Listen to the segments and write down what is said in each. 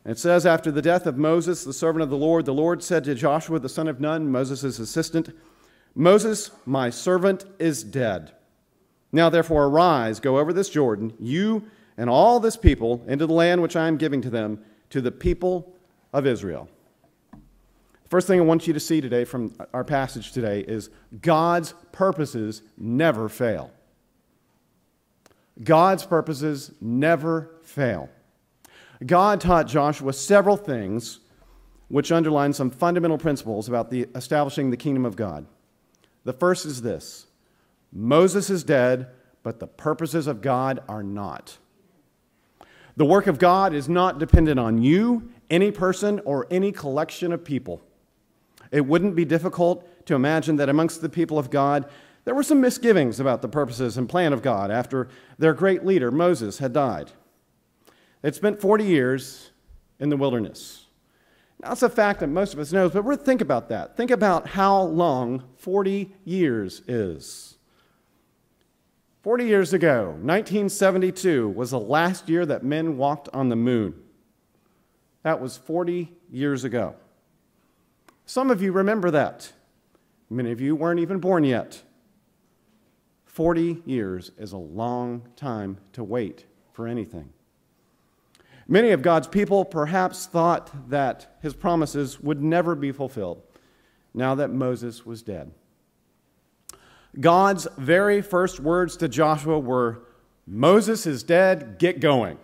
And it says, after the death of Moses, the servant of the Lord said to Joshua, the son of Nun, Moses' assistant, Moses, my servant, is dead. Now therefore arise, go over this Jordan, you and all this people, into the land which I am giving to them, to the people of Israel. The first thing I want you to see today from our passage today is God's purposes never fail. God's purposes never fail. God taught Joshua several things which underline some fundamental principles about establishing the kingdom of God. The first is this: Moses is dead, but the purposes of God are not. The work of God is not dependent on you, any person, or any collection of people. It wouldn't be difficult to imagine that amongst the people of God, there were some misgivings about the purposes and plan of God after their great leader, Moses, had died. They'd spent 40 years in the wilderness. Now, it's a fact that most of us know, but think about that. Think about how long 40 years is. 40 years ago, 1972, was the last year that men walked on the moon. That was 40 years ago. Some of you remember that. Many of you weren't even born yet. 40 years is a long time to wait for anything. Many of God's people perhaps thought that his promises would never be fulfilled now that Moses was dead. God's very first words to Joshua were, Moses is dead, get going.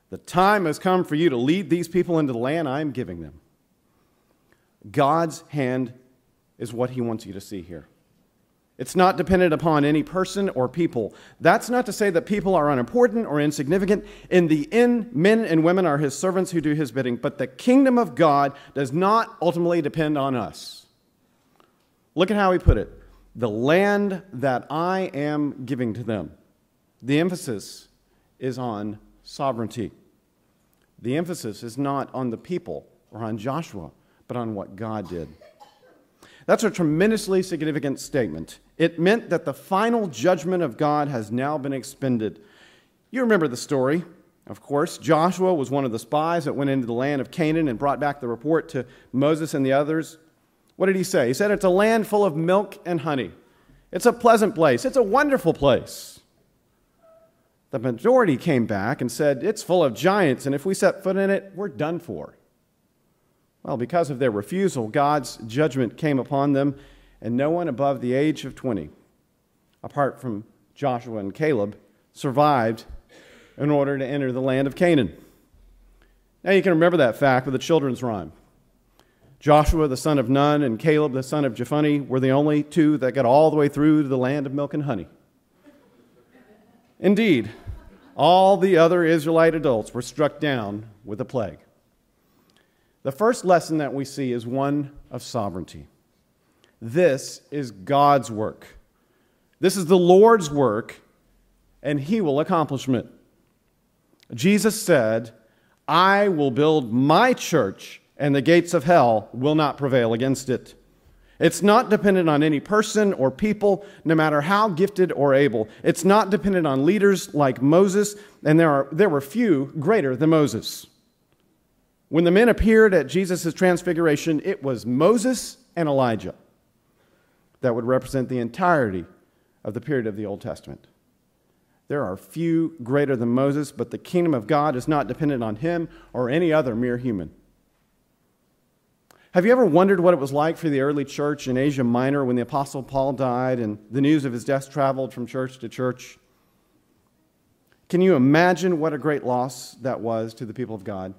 The time has come for you to lead these people into the land I am giving them. God's hand is what he wants you to see here. It's not dependent upon any person or people. That's not to say that people are unimportant or insignificant. In the end, men and women are his servants who do his bidding, but the kingdom of God does not ultimately depend on us. Look at how he put it. The land that I am giving to them. The emphasis is on sovereignty. The emphasis is not on the people or on Joshua, but on what God did. That's a tremendously significant statement. It meant that the final judgment of God has now been expended. You remember the story, of course. Joshua was one of the spies that went into the land of Canaan and brought back the report to Moses and the others. What did he say? He said, it's a land full of milk and honey. It's a pleasant place. It's a wonderful place. The majority came back and said, it's full of giants, and if we set foot in it, we're done for. Well, because of their refusal, God's judgment came upon them, and no one above the age of 20, apart from Joshua and Caleb, survived in order to enter the land of Canaan. Now you can remember that fact with the children's rhyme. Joshua, the son of Nun, and Caleb, the son of Jephunneh, were the only two that got all the way through to the land of milk and honey. Indeed, all the other Israelite adults were struck down with a plague. The first lesson that we see is one of sovereignty. This is God's work. This is the Lord's work, and he will accomplish it. Jesus said, I will build my church, and the gates of hell will not prevail against it. It's not dependent on any person or people, no matter how gifted or able. It's not dependent on leaders like Moses, and there were few greater than Moses. When the men appeared at Jesus' transfiguration, it was Moses and Elijah that would represent the entirety of the period of the Old Testament. There are few greater than Moses, but the kingdom of God is not dependent on him or any other mere human. Have you ever wondered what it was like for the early church in Asia Minor when the Apostle Paul died and the news of his death traveled from church to church? Can you imagine what a great loss that was to the people of God?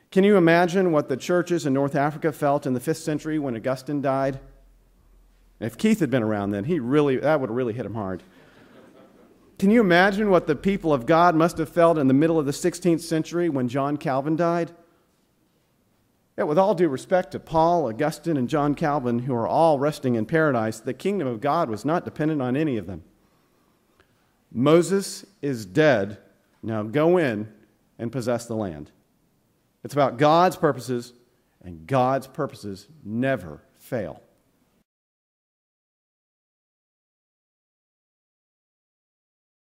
Can you imagine what the churches in North Africa felt in the 5th century when Augustine died? If Keith had been around then, that would have really hit him hard. Can you imagine what the people of God must have felt in the middle of the 16th century when John Calvin died? Yeah, with all due respect to Paul, Augustine, and John Calvin, who are all resting in paradise, the kingdom of God was not dependent on any of them. Moses is dead. Now go in and possess the land. It's about God's purposes, and God's purposes never fail.